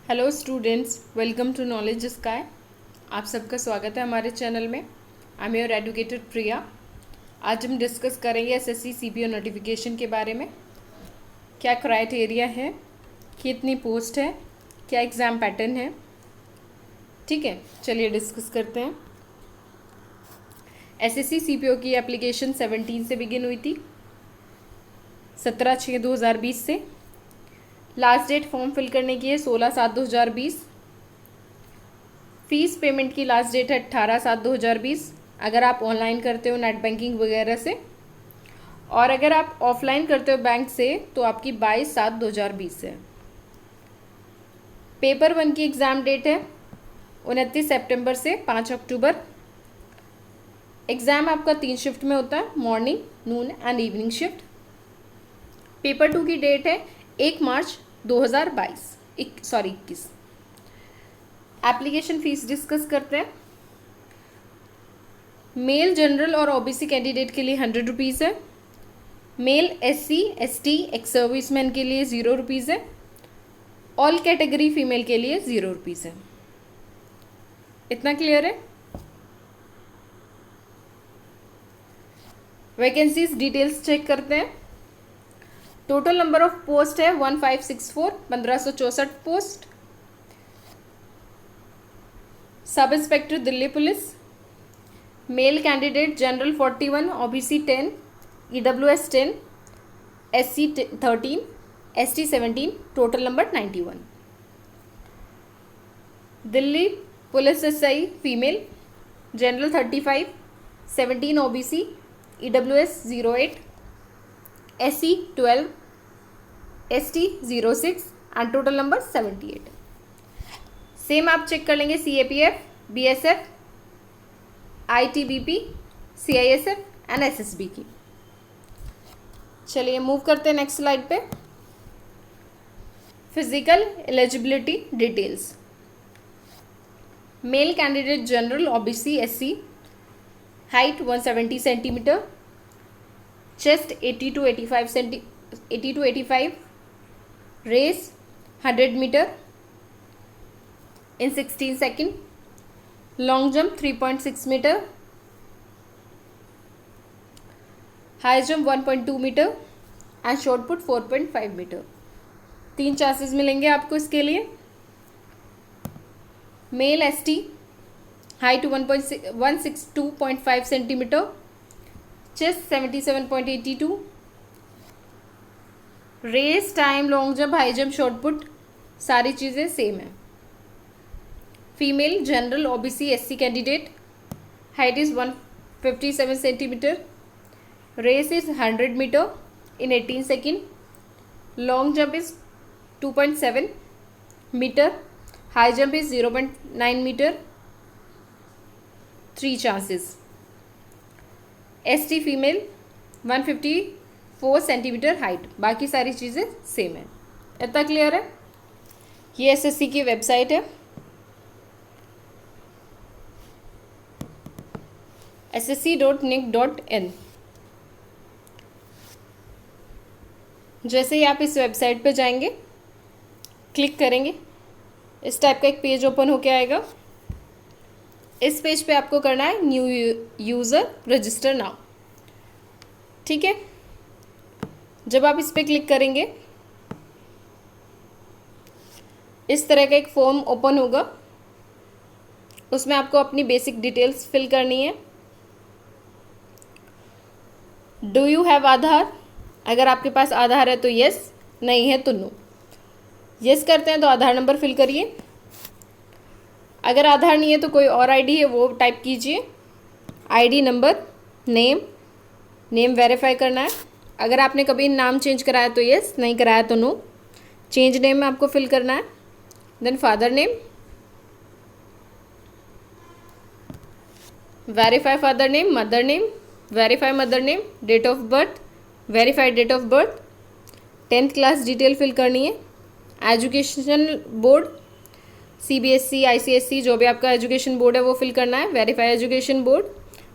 Hello students, welcome to knowledge sky. आप सबका स्वागत है हमारे चैनल में। I am your educator Priya. आज हम डिस्कस करेंगे एसएससी सीपीओ नोटिफिकेशन के बारे में। क्या क्राइटेरिया है, कितनी पोस्ट है, क्या एग्ज़ाम पैटर्न है। ठीक है, चलिए डिस्कस करते हैं। एसएससी सीपीओ की एप्लीकेशन 17 से बिगिन हुई थी, 17/6/2020 से। लास्ट डेट फॉर्म फिल करने की है 16/7/2020। फ़ीस पेमेंट की लास्ट डेट है 18/7/2020 अगर आप ऑनलाइन करते हो नेट बैंकिंग वगैरह से, और अगर आप ऑफलाइन करते हो बैंक से तो आपकी 22/7/2020 है। पेपर 1 की एग्ज़ाम डेट है 29 सितंबर से 5 अक्टूबर। एग्ज़ाम आपका 3 शिफ्ट में होता है, morning, Noon and evening shift. Paper 2 की डेट है 1 मार्च 2021। एप्लीकेशन फ़ीस डिस्कस करते हैं। मेल जनरल और ओबीसी कैंडिडेट के लिए 100 रुपीज़ है। Male SC ST ex serviceman के लिए 0 रुपीज़ है। ऑल कैटेगरी फीमेल के लिए 0 रुपीज़ है। इतना क्लियर है। वैकेंसीज डिटेल्स चेक करते हैं। टोटल नंबर ऑफ पोस्ट है 1564, 1564 post. Sub inspector Delhi police. Male candidate general 41, OBC 10, EWS 10, SC 13, ST 17, total number 91। Delhi police SI female general 35, 17 OBC, EWS 08, SC 12, ST 06 and total number 78। Same आप check कर लेंगे CAPF, BSF, ITBP, CISF and SSB की। चलिए move करते हैं next slide पे। Physical eligibility details. Male candidate general OBC SC, height 170 centimetre, chest 80 to 85, race 100 metre in 16 seconds, long jump 3.6 metre, high jump 1.2 metre and shot put 4.5 metre. 3 chances मिलेंगे आपको इसके लिए। Male ST, height 162.5 centimetre, chest 77.82, race, time, long jump, high jump, shot put सारी चीज़ें same है। Female general OBC SC candidate, height is 157 centimetre, race is 100 metre in 18 seconds, long jump is 2.7 metre, high jump is 0.9 metre. 3 chances. ST female 154 centimetre height, बाकी सारी चीज़ें same है। इतना clear है। ये एसएससी की वेबसाइट है, ssc.nic.in। जैसे ही आप इस वेबसाइट पे जाएंगे, क्लिक करेंगे, इस टाइप का एक पेज ओपन होके आएगा। इस पेज पे आपको करना है न्यू यूज़र रजिस्टर नाउ। ठीक है, जब आप इस पे क्लिक करेंगे इस तरह का एक फॉर्म ओपन होगा। उसमें आपको अपनी बेसिक डिटेल्स फिल करनी है। डू यू हैव आधार? अगर आपके पास आधार है तो यस, नहीं है तो नो। यस करते हैं तो आधार नंबर फिल करिए। अगर आधार नहीं है तो कोई और आईडी है वो टाइप कीजिए। आईडी नंबर, नेम वेरीफाई करना है। अगर आपने कभी नाम चेंज कराया तो यस, नहीं कराया तो नो। चेंज नेम में आपको फिल करना है। Then father name, verify father name, mother name, verify mother name, date of birth, verify date of birth, 10th class detail fill करनी है। एजुकेशन बोर्ड, सीबीएसई, आईसीएसई, जो भी आपका एजुकेशन बोर्ड है वो फिल करना है। Verify education board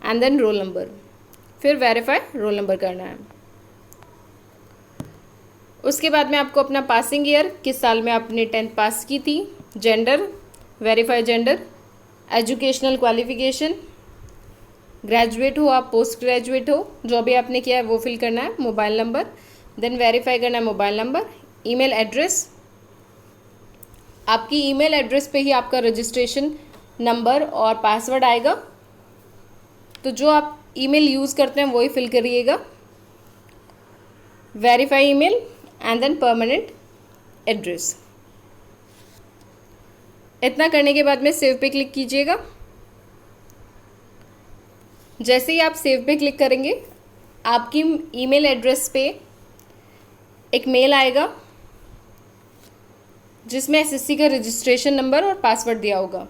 and then roll number, फिर वेरीफाई रोल नंबर करना है। उसके बाद में आपको अपना पासिंग ईयर, किस साल में आपने 10th पास की थी, gender, verify gender, educational qualification, graduate हो आप, पोस्ट ग्रेजुएट हो, जो भी आपने किया है वो फिल करना है, मोबाइल नंबर, देन वेरीफाई करना है मोबाइल नंबर, ईमेल एड्रेस, आपकी ईमेल एड्रेस पे ही आपका रजिस्ट्रेशन नंबर और पासवर्ड आएगा, तो जो आप ईमेल यूज़ करते हैं वही फिल करिएगा, verify email and then permanent address. इतना करने के बाद में सेव पे क्लिक कीजिएगा। जैसे ही आप सेव पे क्लिक करेंगे आपकी ईमेल एड्रेस पे एक मेल आएगा जिसमें एसएससी का रजिस्ट्रेशन नंबर और पासवर्ड दिया होगा।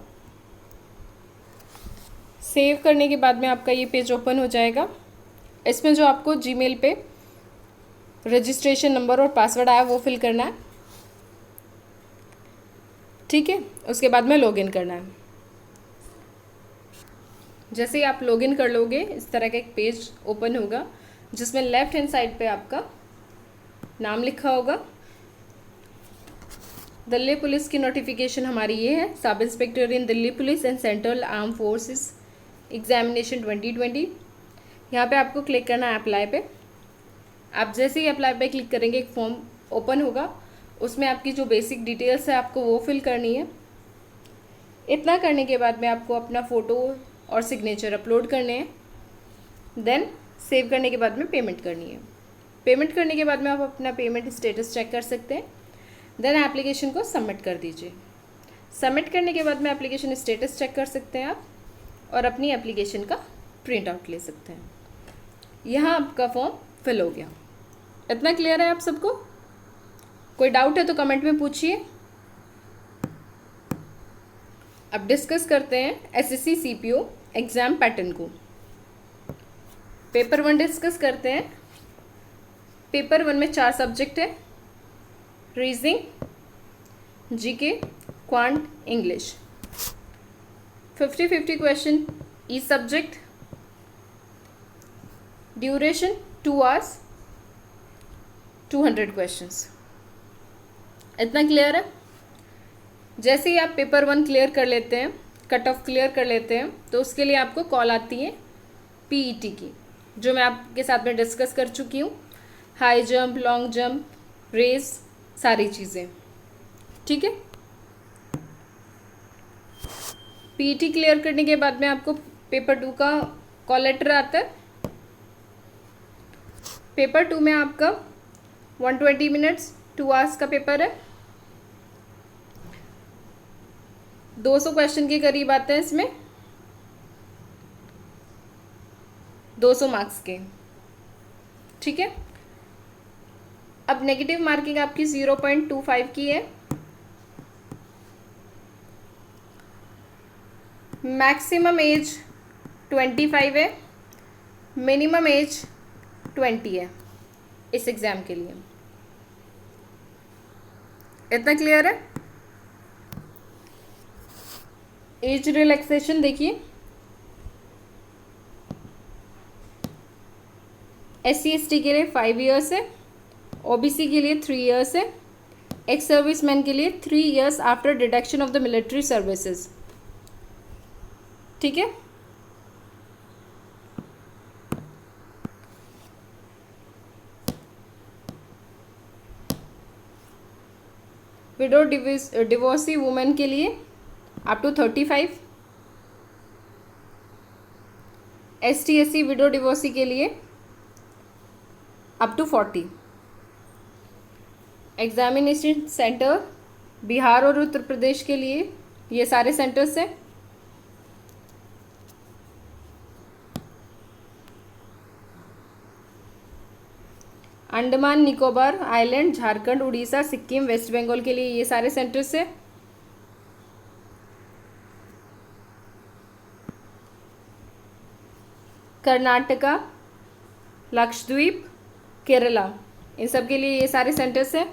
सेव करने के बाद में आपका ये पेज ओपन हो जाएगा। इसमें जो आपको जीमेल पे रजिस्ट्रेशन नंबर और पासवर्ड आया वो फिल करना है, ठीक है। उसके बाद में लॉगिन करना है। जैसे ही आप लॉगिन कर लोगे इस तरह का एक पेज ओपन होगा जिसमें लेफ्ट हैंड साइड पे आपका नाम लिखा होगा। दिल्ली पुलिस की नोटिफिकेशन हमारी ये है, sub inspector in Delhi police and central arm forces examination 2020। यहाँ पे आपको क्लिक करना है अप्लाई पे। आप जैसे ही अप्लाई पे क्लिक करेंगे एक फॉर्म ओपन होगा, उसमें आपकी जो बेसिक डिटेल्स है आपको वो फिल करनी है। इतना करने के बाद में आपको अपना फ़ोटो और सिग्नेचर अपलोड करने हैं। देन सेव करने के बाद में पेमेंट करनी है। पेमेंट करने के बाद में आप अपना पेमेंट स्टेटस चेक कर सकते हैं। देन एप्लीकेशन को सबमिट कर दीजिए। सबमिट करने के बाद में एप्लीकेशन स्टेटस चेक कर सकते हैं आप और अपनी एप्लीकेशन का प्रिंट आउट ले सकते हैं। यहाँ आपका फॉर्म फिल हो गया। इतना क्लियर है आप सबको? कोई डाउट है तो कमेंट में पूछिए। अब डिस्कस करते हैं एसएससी सीपीओ एग्ज़ाम पैटर्न को। पेपर 1 डिस्कस करते हैं। पेपर 1 में 4 सब्जेक्ट है, reasoning, GK, quant, English. 50-50 question each subject, duration 2 hours, 200 questions. इतना क्लियर है? जैसे ही आप पेपर 1 क्लियर कर लेते हैं, कट ऑफ क्लियर कर लेते हैं, तो उसके लिए आपको कॉल आती है पीईटी की, जो मैं आपके साथ में डिस्कस कर चुकी हूँ। High jump, long jump, race, सारी चीज़ें, ठीक है। पीईटी क्लियर करने के बाद में आपको पेपर 2 का कॉल लेटर आता है। पेपर 2 में आपका 120 मिनट्स 2 आवर्स का पेपर है। 200 क्वेश्चन के करीब आते हैं इसमें, 200 मार्क्स के, ठीक है। अब नेगेटिव मार्किंग आपकी 0.25 की है। मैक्सिमम एज 25 है, मिनिमम एज 20 है इस एग्ज़ाम के लिए। इतना क्लियर है? एज रिलैक्सेशन देखिए, SC/ST के लिए 5 इयर्स है, OBC के लिए 3 इयर्स है, एक्स सर्विसमैन के लिए 3 years after deduction of the military services, ठीक है। विडो डिवोर्सी वुमेन के लिए up to 35, ST/SC window divorcee के लिए up to 40। Examination centre Bihar और उत्तर प्रदेश के लिए ये सारे सेंटर्स हैं। अंडमान निकोबार आइलैंड, झारखंड, उड़ीसा, सिक्किम, वेस्ट बंगाल के लिए ये सारे सेंटर्स हैं। कर्नाटका, लक्षद्वीप, केरला, इन सब के लिए ये सारे सेंटर्स हैं।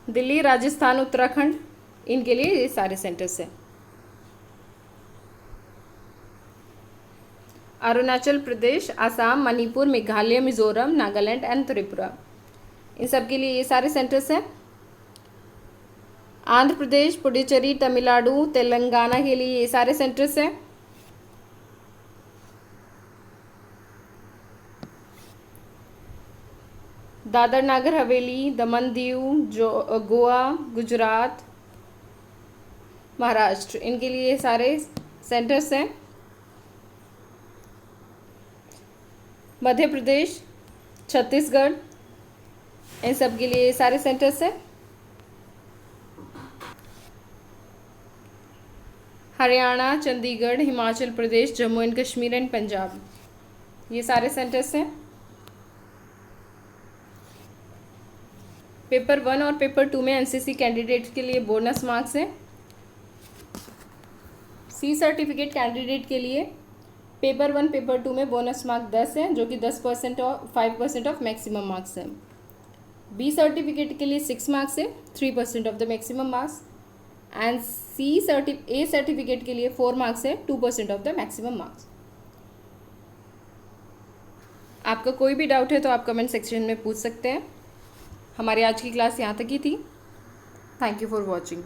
दिल्ली, राजस्थान, उत्तराखंड, इनके लिए ये सारे सेंटर्स हैं। अरुणाचल प्रदेश, असम, मणिपुर, मेघालय, मिजोरम, नागालैंड एंड त्रिपुरा, इन सब के लिए ये सारे सेंटर्स हैं। आंध्र प्रदेश, पुडुचेरी, तमिलनाडु, तेलंगाना के लिए ये सारे सेंटर्स हैं। दादर नागर हवेली, दमन दीव, गोवा, गुजरात, महाराष्ट्र, इनके लिए ये सारे सेंटर्स हैं। मध्य प्रदेश, छत्तीसगढ़, इन सब के लिए ये सारे सेंटर्स हैं। हरियाणा, चंडीगढ़, हिमाचल प्रदेश, जम्मू एंड कश्मीर एंड पंजाब, ये सारे सेंटर्स हैं। पेपर 1 और पेपर 2 में एनसीसी कैंडिडेट के लिए बोनस मार्क्स हैं। सी सर्टिफिकेट कैंडिडेट के लिए पेपर 1 पेपर 2 में बोनस मार्क 10 है, जो कि 10% और 5% ऑफ मैक्सिमम मार्क्स हैं। बी सर्टिफिकेट के लिए 6 मार्क्स है, 3% of the maximum marks. And A certificate के लिए 4 मार्क्स है, 2% ऑफ द मैक्सिमम मार्क्स। आपका कोई भी डाउट है तो आप कमेंट सेक्शन में पूछ सकते हैं। हमारी आज की क्लास यहाँ तक ही थी। Thank you for watching.